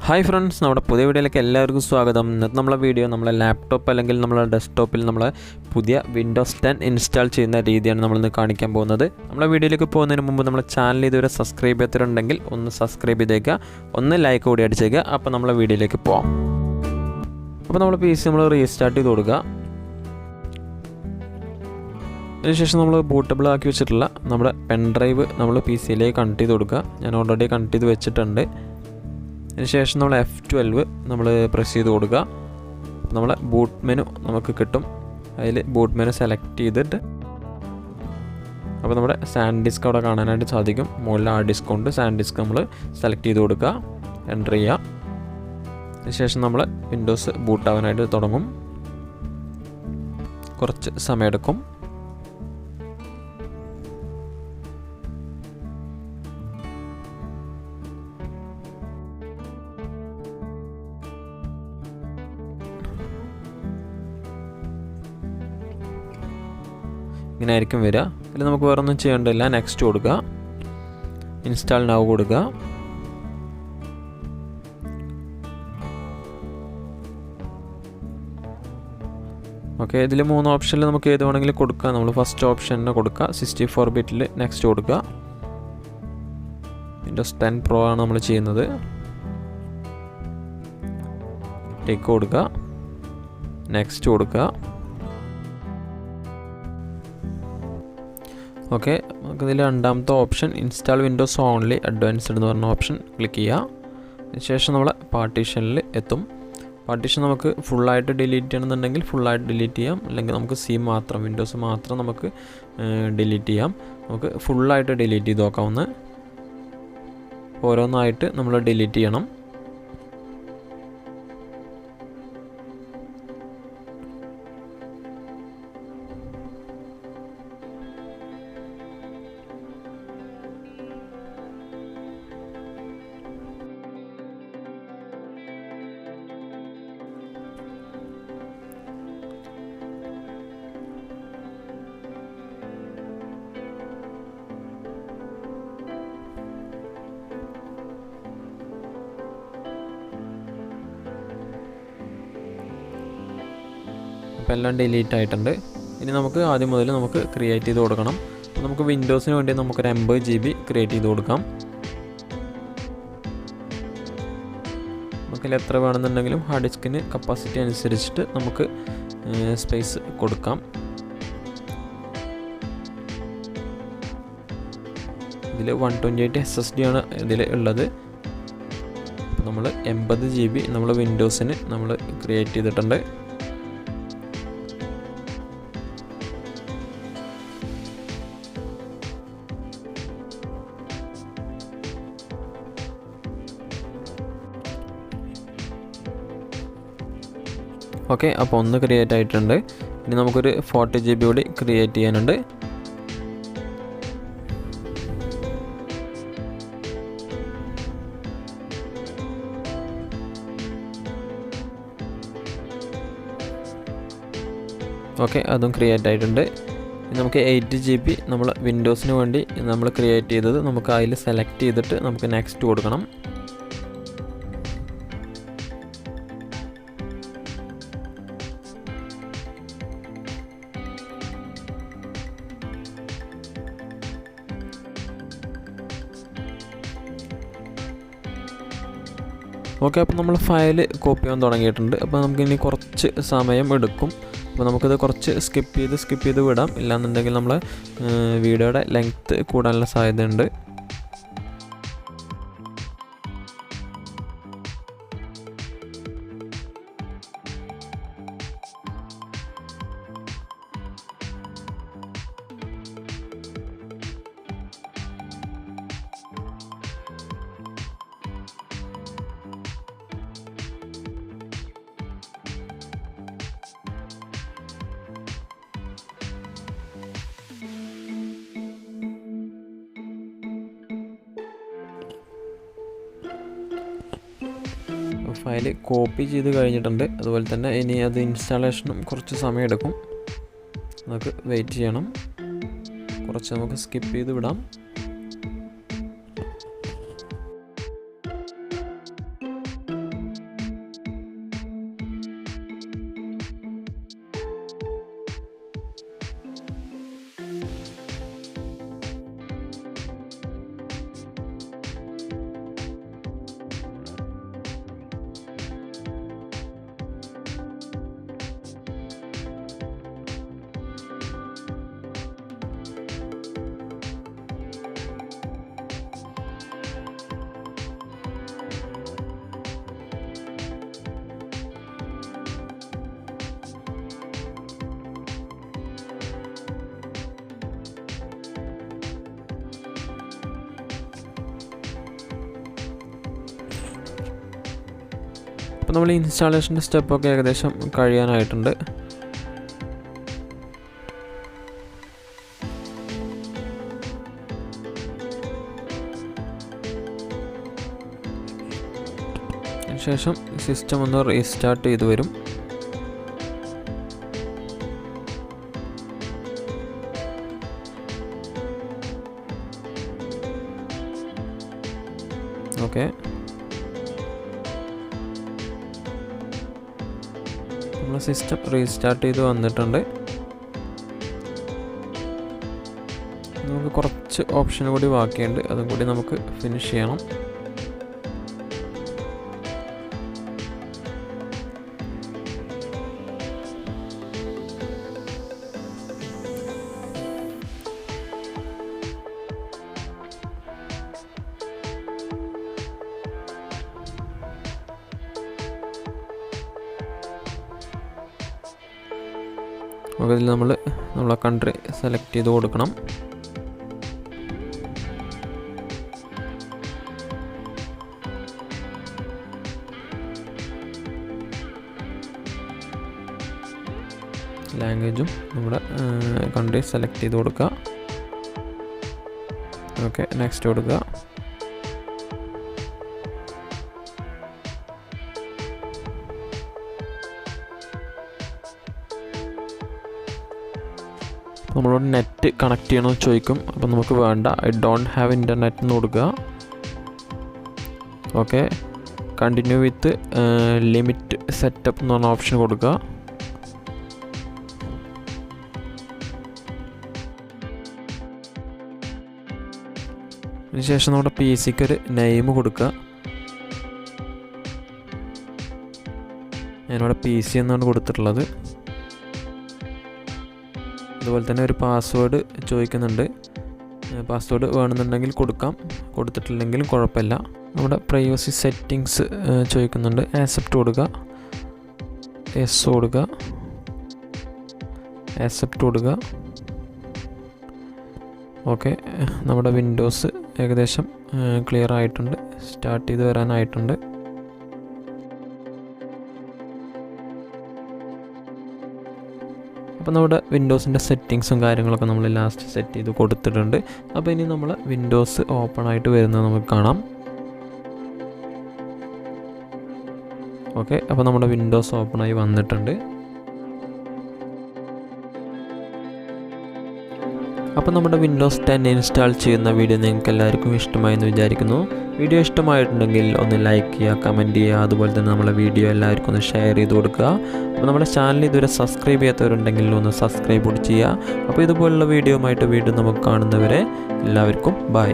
Hi friends, നമ്മുടെ പുതിയ വീഡിയോയിലേക്ക് എല്ലാവർക്കും സ്വാഗതം. ഇന്നത്തെ നമ്മളെ വീഡിയോ നമ്മളെ ലാപ്ടോപ്പ് അല്ലെങ്കിൽ നമ്മളെ ഡെസ്ക്ടോപ്പിൽ നമ്മളെ പുതിയ വിൻഡോസ് 10 ഇൻസ്റ്റാൾ ചെയ്യുന്ന രീതിയാണ് നമ്മളിന്ന് കാണിക്കാൻ പോകുന്നത്. നമ്മളെ വീഡിയോയിലേക്ക് പോകുന്നതിന് മുമ്പ് നമ്മളെ ചാനൽ ഇതുവരെ സബ്സ്ക്രൈബ് ചെയ്തിട്ടുണ്ടെങ്കിൽ ഒന്ന് സബ്സ്ക്രൈബ് ചെയ്തേക്കുക, ഒന്ന് ലൈക്ക് കൂടി അടിച്ചേക്കുക. അപ്പോൾ നമ്മളെ വീഡിയോയിലേക്ക് പോകാം. അപ്പോൾ നമ്മൾ PC നമ്മൾ റീസ്റ്റാർട്ട് ചെയ്ത് കൊടുക്കുക. അതിനുശേഷം നമ്മൾ ബൂട്ടബിൾ ആക്കി വെച്ചിട്ടുള്ള നമ്മുടെ പെൻ ഡ്രൈവ് നമ്മൾ PC-യിലേക്ക് കണക്ട് ചെയ്ത് കൊടുക്കുക. ഞാൻ ഓൾറെഡി കണക്ട് ചെയ്ത് വെച്ചിട്ടുണ്ട്. അതിനുശേഷം നമ്മൾ F12 നമ്മൾ പ്രസ് ചെയ്ത് കൊടുക്കുക. നമ്മളെ ബൂട്ട് മെനു നമുക്ക് കിട്ടും. അതിൽ ബൂട്ട് മെനു സെലക്ട് ചെയ്തിട്ട് അപ്പോൾ നമ്മുടെ സാൻഡ് ഡിസ്ക് അവിടെ കാണാനായിട്ട് സാധിക്കും. മുകളിൽ ആ ഡിസ്ക് കൊണ്ട് സാൻഡ് ഡിസ്ക് നമ്മൾ സെലക്ട് ചെയ്ത് കൊടുക്കുക, എൻ്റർ ചെയ്യുക. അതിനുശേഷം നമ്മൾ വിൻഡോസ് ബൂട്ടാവാനായിട്ട് തുടങ്ങും. കുറച്ച് സമയമെടുക്കും. ഇങ്ങനെ ആയിരിക്കും വരിക. ഇതിൽ നമുക്ക് വേറെ ഒന്നും ചെയ്യേണ്ടില്ല. നെക്സ്റ്റ് കൊടുക്കുക, ഇൻസ്റ്റാൾ നൗ കൊടുക്കുക. ഓക്കെ, ഇതിൽ 3 ഓപ്ഷനിൽ നമുക്ക് ഏത് വേണമെങ്കിലും കൊടുക്കാം. നമ്മൾ ഫസ്റ്റ് ഓപ്ഷന് കൊടുക്കുക, 64 ബിറ്റിൽ നെക്സ്റ്റ് കൊടുക്കുക. വിൻഡോസ് 10 Pro ആണ് നമ്മൾ ചെയ്യുന്നത്. ടിക്ക് കൊടുക്കുക, നെക്സ്റ്റ് കൊടുക്കുക. ഓക്കെ, നമുക്കിതിൽ രണ്ടാമത്തെ option install Windows only advanced എന്ന് പറഞ്ഞ ഓപ്ഷൻ ക്ലിക്ക് ചെയ്യുക. അതിനുശേഷം നമ്മൾ പാർട്ടീഷനിൽ എത്തും. പാർട്ടീഷൻ നമുക്ക് ഫുള്ളായിട്ട് ഡിലീറ്റ് ചെയ്യണമെന്നുണ്ടെങ്കിൽ ഫുള്ളായിട്ട് ഡിലീറ്റ് ചെയ്യാം, അല്ലെങ്കിൽ നമുക്ക് വിൻഡോസ് മാത്രം നമുക്ക് ഡിലീറ്റ് ചെയ്യാം. നമുക്ക് ഫുള്ളായിട്ട് ഡിലീറ്റ് ചെയ്ത് നോക്കാവുന്ന. ഓരോന്നായിട്ട് നമ്മൾ ഡിലീറ്റ് ചെയ്യണം. അപ്പോൾ എല്ലാം ഡിലീറ്റ് ആയിട്ടുണ്ട്. ഇനി നമുക്ക് ആദ്യം മുതൽ നമുക്ക് ക്രിയേറ്റ് ചെയ്ത് കൊടുക്കണം. അപ്പോൾ നമുക്ക് വിൻഡോസിന് വേണ്ടി നമുക്കൊരു 80 GB ക്രിയേറ്റ് ചെയ്ത് കൊടുക്കാം. നമുക്കതിൽ എത്ര വേണമെന്നുണ്ടെങ്കിലും ഹാർഡ് ഡിസ്കിന് കപ്പാസിറ്റി അനുസരിച്ചിട്ട് നമുക്ക് സ്പേസ് കൊടുക്കാം. ഇതിൽ 128 SSD ആണ് ഇതിൽ ഉള്ളത്. അപ്പോൾ നമ്മൾ 80 GB നമ്മൾ വിൻഡോസിന് നമ്മൾ ക്രിയേറ്റ് ചെയ്തിട്ടുണ്ട്. ഓക്കെ, അപ്പോൾ ഒന്ന് ക്രിയേറ്റ് ആയിട്ടുണ്ട്. ഇനി നമുക്കൊരു 40 GB കൂടി ക്രിയേറ്റ് ചെയ്യാനുണ്ട്. ഓക്കെ, അതും ക്രിയേറ്റ് ആയിട്ടുണ്ട്. ഇനി നമുക്ക് 8 GB നമ്മൾ വിൻഡോസിന് വേണ്ടി നമ്മൾ ക്രിയേറ്റ് ചെയ്തത് നമുക്ക് അതിൽ സെലക്ട് ചെയ്തിട്ട് നമുക്ക് നെക്സ്റ്റ് കൊടുക്കണം. ഓക്കെ, അപ്പോൾ നമ്മൾ ഫയൽ കോപ്പി ചെയ്യാൻ തുടങ്ങിയിട്ടുണ്ട്. അപ്പോൾ നമുക്കിനി കുറച്ച് സമയം എടുക്കും. അപ്പോൾ നമുക്കിത് കുറച്ച് സ്കിപ്പ് ചെയ്ത് വിടാം. ഇല്ലാന്നുണ്ടെങ്കിൽ നമ്മൾ വീഡിയോയുടെ ലെങ്ത്ത് കൂടാനുള്ള സാധ്യതയുണ്ട്. ഫയൽ കോപ്പി ചെയ്ത് കഴിഞ്ഞിട്ടുണ്ട്. അതുപോലെ തന്നെ ഇനി അത് ഇൻസ്റ്റാളേഷനും കുറച്ച് സമയം എടുക്കും. നമുക്ക് വെയിറ്റ് ചെയ്യണം. കുറച്ച് നമുക്ക് സ്കിപ്പ് ചെയ്ത് വിടാം. അപ്പോൾ നമ്മൾ ഇൻസ്റ്റാളേഷൻ്റെ സ്റ്റെപ്പൊക്കെ ഏകദേശം കഴിയാനായിട്ടുണ്ട്. ശേഷം സിസ്റ്റം ഒന്ന് റീസ്റ്റാർട്ട് ചെയ്ത് വരും. ഓക്കെ, നമ്മൾ സിസ്റ്റം റീസ്റ്റാർട്ട് ചെയ്ത് വന്നിട്ടുണ്ട്. നമുക്ക് കുറച്ച് ഓപ്ഷൻ കൂടി ബാക്കിയുണ്ട്, അതും കൂടി നമുക്ക് ഫിനിഷ് ചെയ്യണം. ഇതിൽ നമ്മളെ കൺട്രി സെലക്ട് ചെയ്ത് കൊടുക്കണം. ലാംഗ്വേജും നമ്മുടെ കൺട്രി സെലക്ട് ചെയ്ത് കൊടുക്കുക. ഓക്കെ, നെക്സ്റ്റ് കൊടുക്കുക. നമ്മളോട് നെറ്റ് കണക്ട് ചെയ്യണമെന്ന് ചോദിക്കും. അപ്പോൾ നമുക്ക് വേണ്ട, ഐ ഡോണ്ട് ഹാവ് ഇൻ്റർനെറ്റ് എന്ന് കൊടുക്കുക. ഓക്കെ, കണ്ടിന്യൂ വിത്ത് ലിമിറ്റ് സെറ്റപ്പ് എന്ന് പറഞ്ഞ ഓപ്ഷൻ കൊടുക്കുക. അതിനുശേഷം നമ്മുടെ പി സിക്ക് ഒരു നെയിം കൊടുക്കുക. ഞാനിവിടെ പി സി എന്നാണ് കൊടുത്തിട്ടുള്ളത്. അതുപോലെ തന്നെ ഒരു പാസ്വേഡ് ചോദിക്കുന്നുണ്ട്. പാസ്വേഡ് വേണമെന്നുണ്ടെങ്കിൽ കൊടുക്കാം, കൊടുത്തിട്ടില്ലെങ്കിലും കുഴപ്പമില്ല. നമ്മുടെ പ്രൈവസി സെറ്റിങ്സ് ചോദിക്കുന്നുണ്ട്. ആക്സെപ്റ്റ് കൊടുക്കുക, യെസ് കൊടുക്കുക, ആക്സെപ്റ്റ് കൊടുക്കുക. ഓക്കെ, നമ്മുടെ വിൻഡോസ് ഏകദേശം ക്ലിയർ ആയിട്ടുണ്ട്, സ്റ്റാർട്ട് ചെയ്ത് വരാനായിട്ടുണ്ട്. അപ്പോൾ നമ്മുടെ വിൻഡോസിൻ്റെ സെറ്റിങ്സും കാര്യങ്ങളൊക്കെ നമ്മൾ ലാസ്റ്റ് സെറ്റ് ചെയ്ത് കൊടുത്തിട്ടുണ്ട്. അപ്പോൾ ഇനി നമ്മൾ വിൻഡോസ് ഓപ്പൺ ആയിട്ട് വരുന്നത് നമുക്ക് കാണാം. ഓക്കെ, അപ്പോൾ നമ്മുടെ വിൻഡോസ് ഓപ്പണായി വന്നിട്ടുണ്ട്. അപ്പോൾ നമ്മുടെ വിൻഡോസ് 10 ഇൻസ്റ്റാൾ ചെയ്യുന്ന വീഡിയോ നിങ്ങൾക്ക് എല്ലാവർക്കും ഇഷ്ടമായെന്ന് വിചാരിക്കുന്നു. വീഡിയോ ഇഷ്ടമായിട്ടുണ്ടെങ്കിൽ ഒന്ന് ലൈക്ക് ചെയ്യുക, കമൻറ്റ് ചെയ്യുക. അതുപോലെ തന്നെ നമ്മളെ വീഡിയോ എല്ലാവർക്കും ഒന്ന് ഷെയർ ചെയ്ത് കൊടുക്കുക. അപ്പോൾ നമ്മുടെ ചാനൽ ഇതുവരെ സബ്സ്ക്രൈബ് ചെയ്യാത്തവരുണ്ടെങ്കിൽ ഒന്ന് സബ്സ്ക്രൈബ് കൂടി ചെയ്യുക. അപ്പോൾ ഇതുപോലുള്ള വീഡിയോ ആയിട്ട് വീണ്ടും നമുക്ക് കാണുന്നവരെ എല്ലാവർക്കും ബൈ.